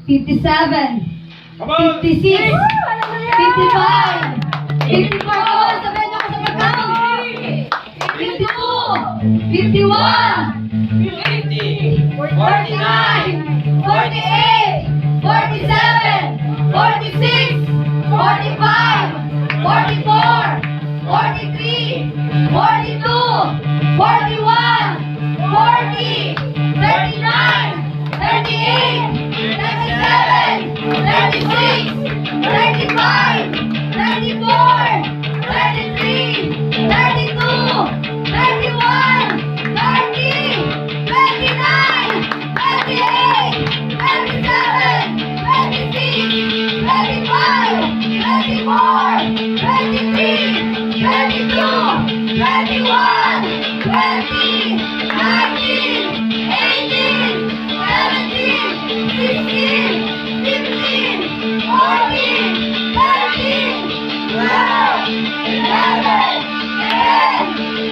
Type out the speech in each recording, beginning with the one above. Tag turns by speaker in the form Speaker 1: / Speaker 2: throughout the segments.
Speaker 1: 57,
Speaker 2: Come on!
Speaker 1: 56, 55, 54, come on, sabihin niyo ako sa pagkakong. 52, 51,
Speaker 2: 50,
Speaker 1: 49, 48, 47, 46, 45, 44, 43, 42, 41, 40, 39, 38, 37, 36, 35, 34, 33, 32, 31, 30, 29, 28, 27, 26, 25, 24, 23, 22, 21, 20, 19, 18, 17, 16, 15, 14, 13, 12, 11, 10,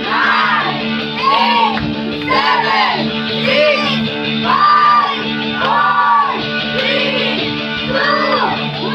Speaker 1: 9, 8, 7, 6, 5, 4, 3, 2, 1!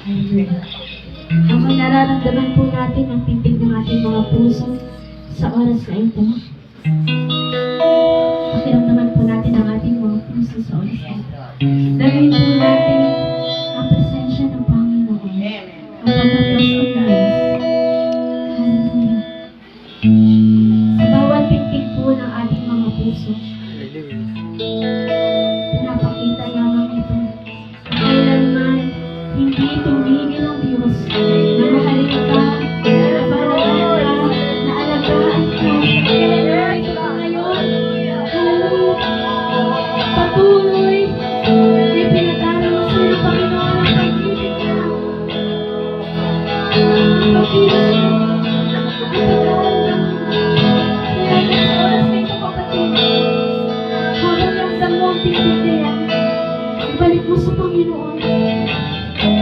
Speaker 1: Habang nararamdaman po natin ang pintig ng ating mga puso sa oras na ito, pakiramdaman po natin ang ating mga puso sa oras na ito. Dahil po natin ang presensya ng Panginoon. Ang pagkakas of Christ. Hallelujah. Sa bawat pintig po ng ating mga puso, pinapakita lamang ito. Kailanman, hindi tumigil ang Diyos na mahalin ka, na palagaan ka, na alagaan ka. Ngayon, patuloy, may pinadarama sa iyo, Panginoon, ang pag-ibig niya. Ang pag-ibig niya. Ibalik mo sa Panginoon ang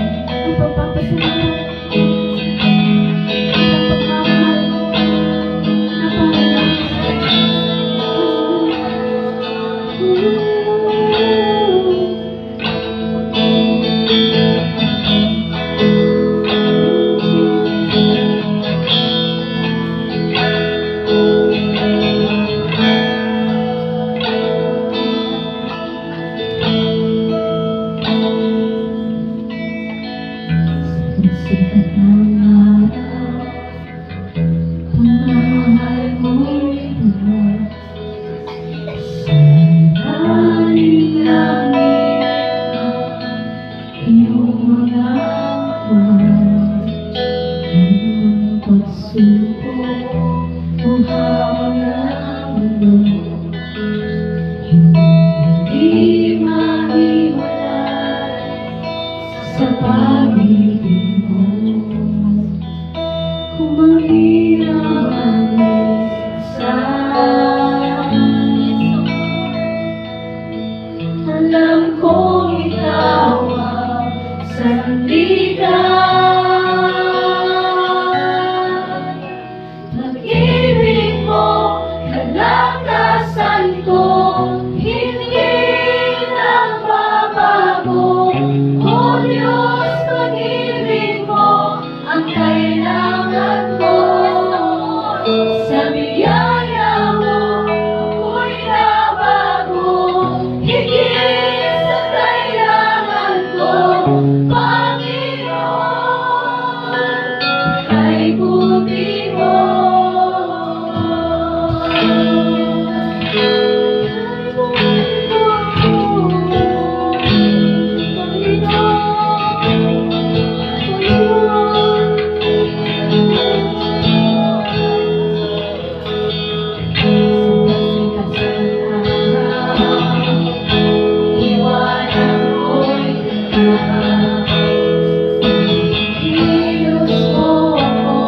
Speaker 1: pagpapasalamat ang pagmamahal na sikat ng araw, pagmamahal mo'y puno. Sa ilalim ng iyong mga mahal, ang pagsubok o hamon ng mundo, hindi maiwalay sa pag-ibig mo. Kung mahirap ang minsan, alam kong ikaw ang sandigan. Pag-ibig mo, kalakasan ko, hindi nagbabago. O Diyos, pag-ibig mo ang kailangan ko. Sa biyaya mo, ako'y nabago. Higit sa kailangan ko, Panginoon, kay buti mo. Diyos mo ako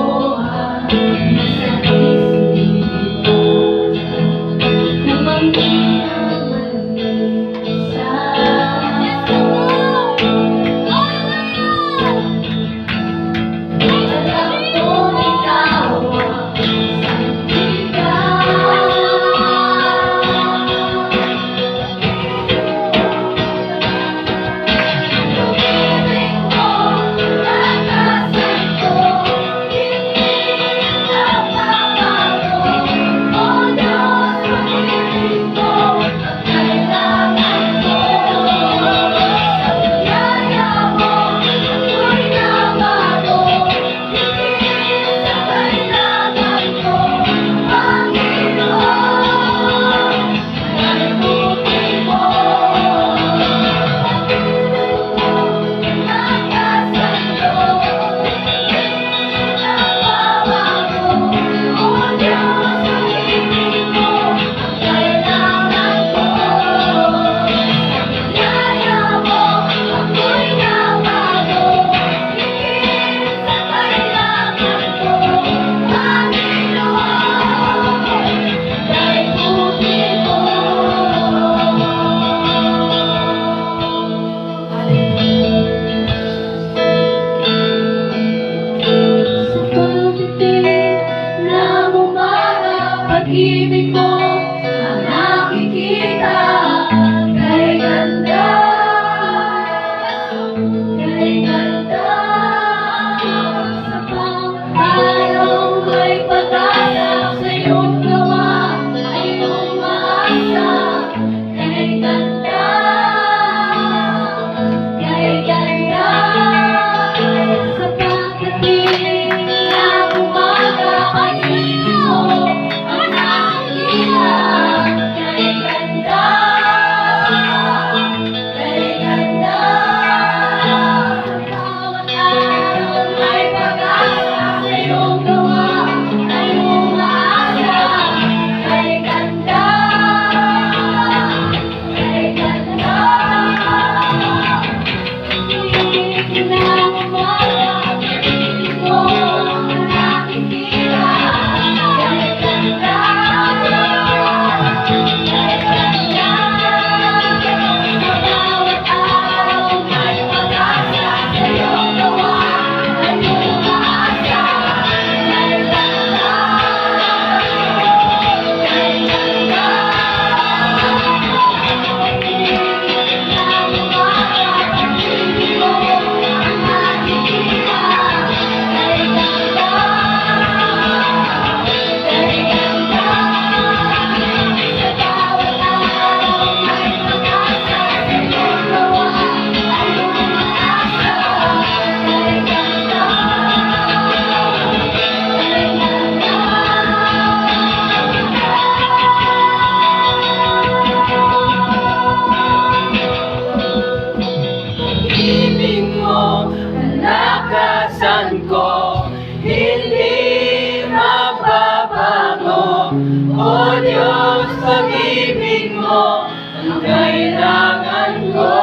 Speaker 3: ibig mo ang kailangan ko.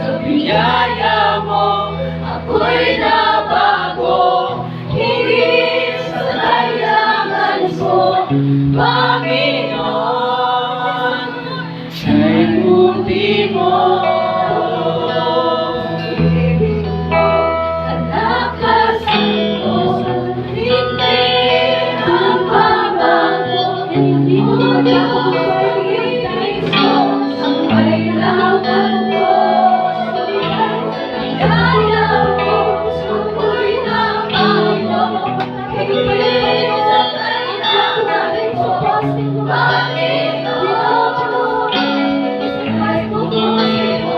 Speaker 3: Sa biyaya mo, ako'y nabago. Higit sa kailangan ko, Panginoon, siya'y mundi mo. Kalakasan ko, hindi magbabago. Muna pag-ibig mo ang kailangan ko. Kaya mo, ako'y nabago. Higit sa kailangan ko, Panginoon, siya'y mundi mo.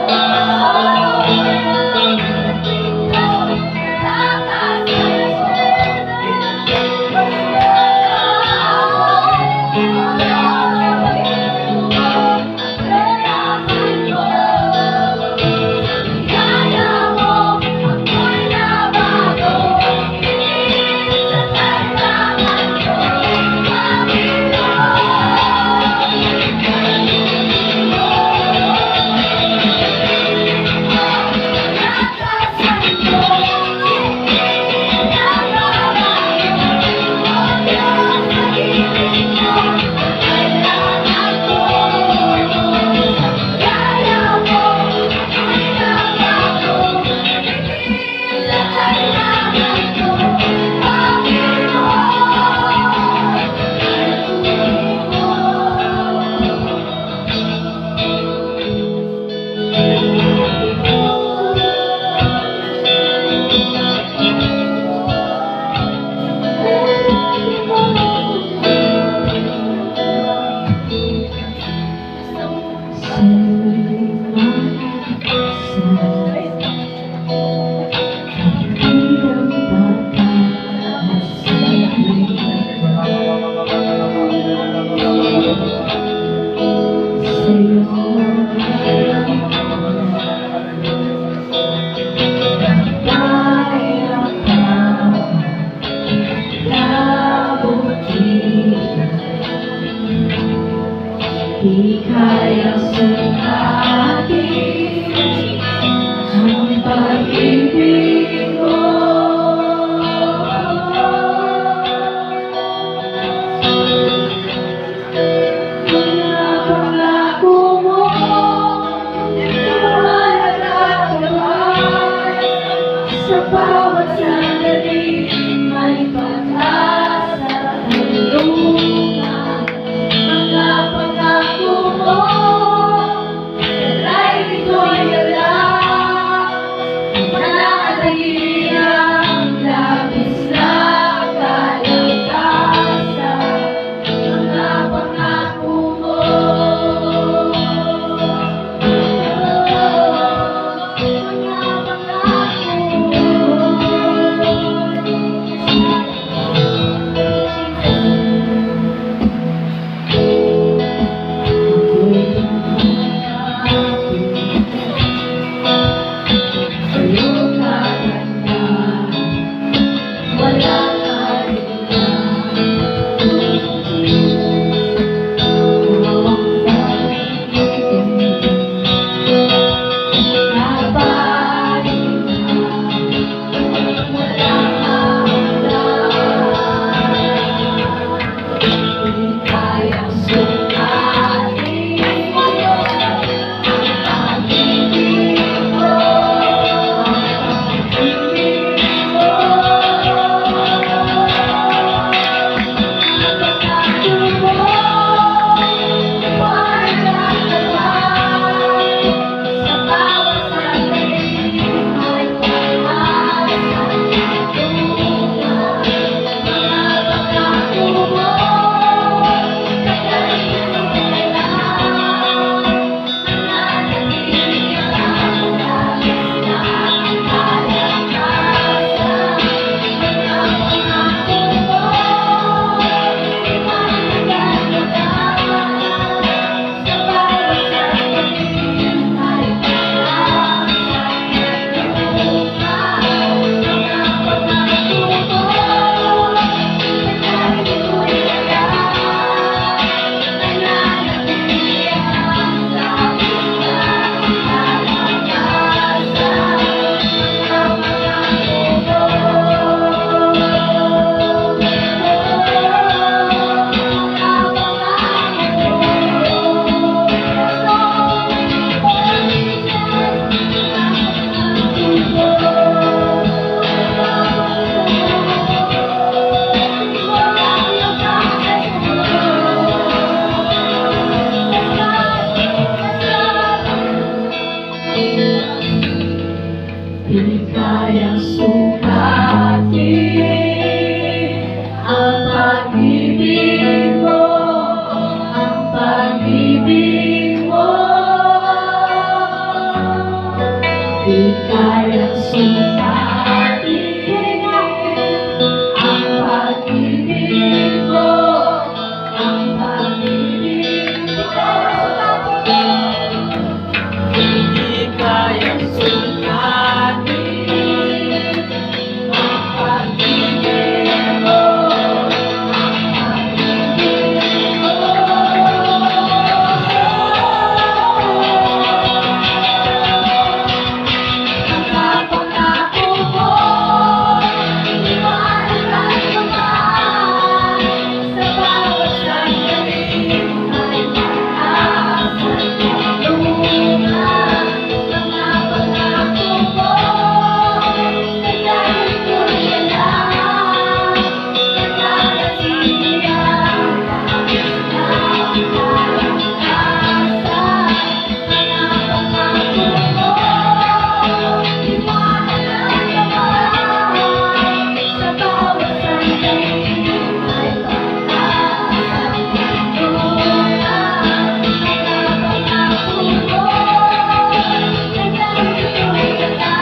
Speaker 3: Di kaya sabahin ang pag-ibig mo. Mga pangako mo, lumalagay sa bawat sandali, may pag-asa ang luna. Mga pangako mo, alay nito'y alam, mananatili ang labis na kalakasan. Mga pangako mo, mga pangako mo. kayang sukatin ang pag-ibig mo, ang pag-ibig mo. Di kayang sukatin ang pag-ibig mo, ang pag-ibig mo. Di kayang sukatin ang pag-ibig mo, ang pag-ibig mo. Ang pangako mo, iniwanan at naman sa bawat sandali ay mag-asal tulungan. Mga pangako mo, kailangan ko yan lang. Nananatilihan labis na kalakasan. Mga pangako mo, iwanan ang naman sa bawat sandali ay mag-asal tulungan. Mga pangako mo, kailangan ko yan lang.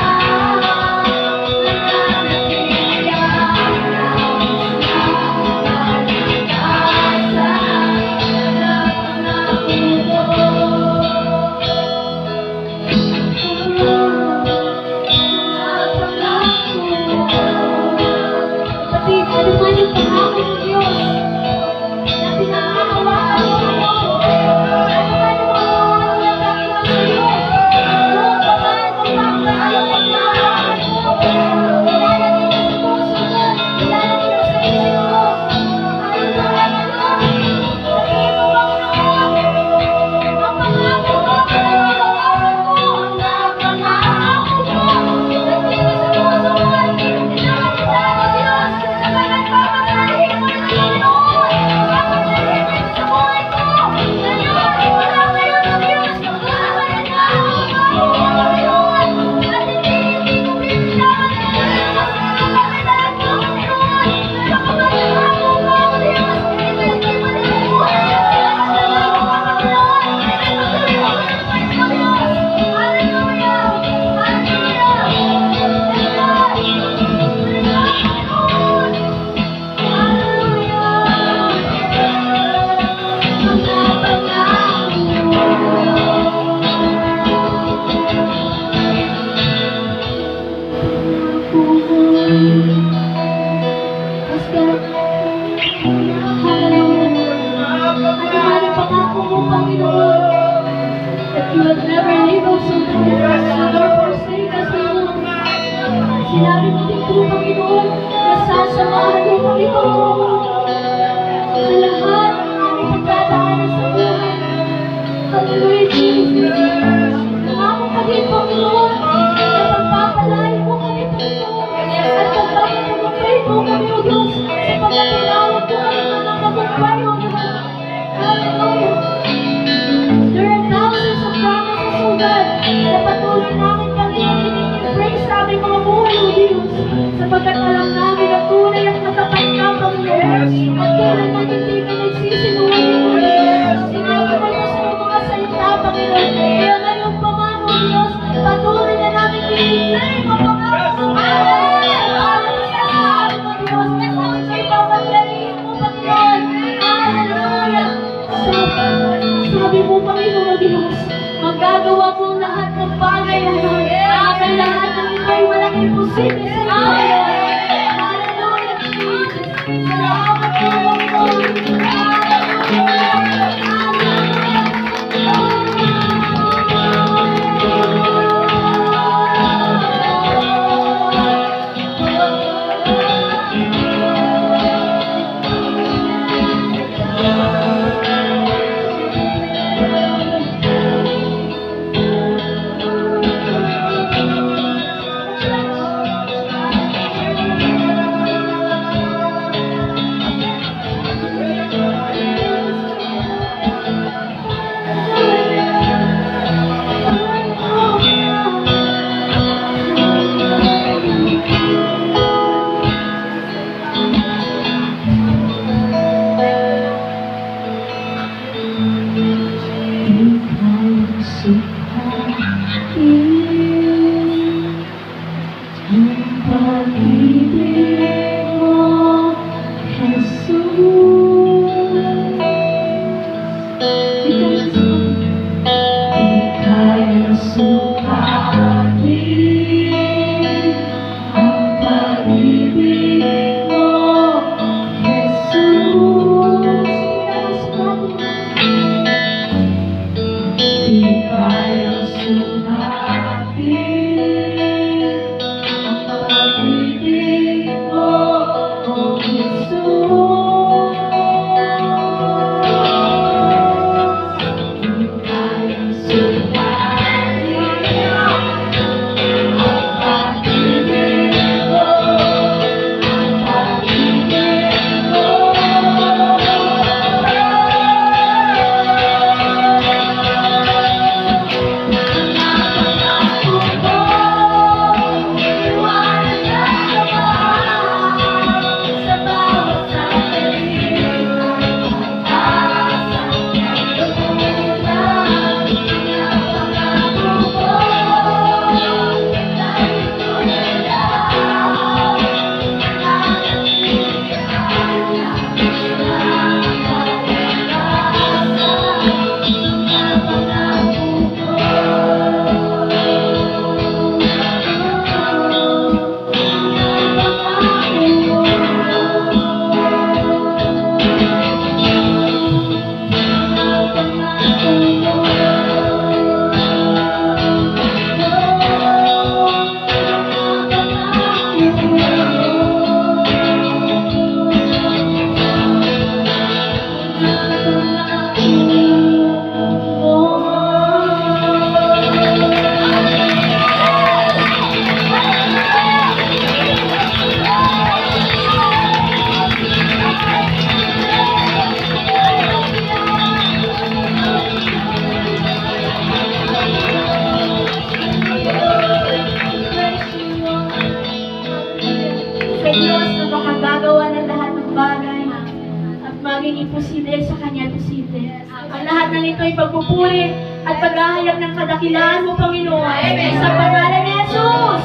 Speaker 3: Nananatilihan labis na kapatid, ano man yung pangako ng Diyos na pinangahawakan mo, ano man yung pangako na gagawa sa iyo, noong pagkain mo pagkain mo ilalagay niya sa puso mo, ilalagay niya sa isip mo. Ano na lang ano? Sabihin mo, Panginoon, ang pangako mo, pinangahawakan mo, ang pangako mo, nandito sa puso mo, pinangahawakan mo, Diyos, talagang papatayin mo na, Panginoon, papatayin mo sa buhay ko, nangyari mo lang ngayon, Diyos, pagkakaroon na ako, Panginoon, at hindi ko pinaglaban ang Diyos, kapagdalag mo, Panginoon, kapagdalag mo, Diyos, hindi mo na yung buhay, Diyos, salamat mo, Panginoon, ipagtuloy mo ang buhay ko, Diyos, hallelujah, hallelujah, yes, God, that you have never leave us nor forsake us, Lord. Sinabi mo din po, Panginoon, na sasamahan mo, Panginoon, sa lahat ng aming pagdadaanan sa buhay. Hallelujah, Jesus. Nangako ka din, Panginoon, na pagpapalain mo kami, Panginoon, at pagpapatagumpay mo kami, O Diyos, sa pagkatulawag mo kami mga tagumpay, O Lord. Hallelujah. There are thousands of promises, O God, na patuloy namin, Panginoon, i-embrace sa aming mga buhay, O Diyos, sapagkat alam namin na tunay at matapat ka, Panginoon, at kailanman hindi ka nagsisinungaling, O Diyos. Sinabi mo sa iyong mga salita, Panginoon, kaya ngayon pa man, O Diyos, patuloy na namin i-embrace ang pangako mo, Hallelujah, O Diyos, sa ipapaglarin mo, Panginoon, hallelujah. Sabi mo, Panginoon Diyos, magagawa mo ang lahat ng bagay na yun. Ang lahat ng ito'y walang imposible sa iyo. Hallelujah, Jesus. Salamat po, Panginoon. pag-ibig mo, Jesus. Di kaya sukatin ang pag-ibig mo, Jesus. Di kaya sukatin ang pag-ibig mo, Jesus. Di kaya sukatin ang pag-ibig mo, ang pag-ibig mo. Sa Diyos na makagagawa ng lahat ng bagay at maging imposible sa Kanya posible. Ang lahat ng ito ay pagpupuri at paghahayag ng kadakilaan mo, Panginoon. Sa pangalan ni Jesus!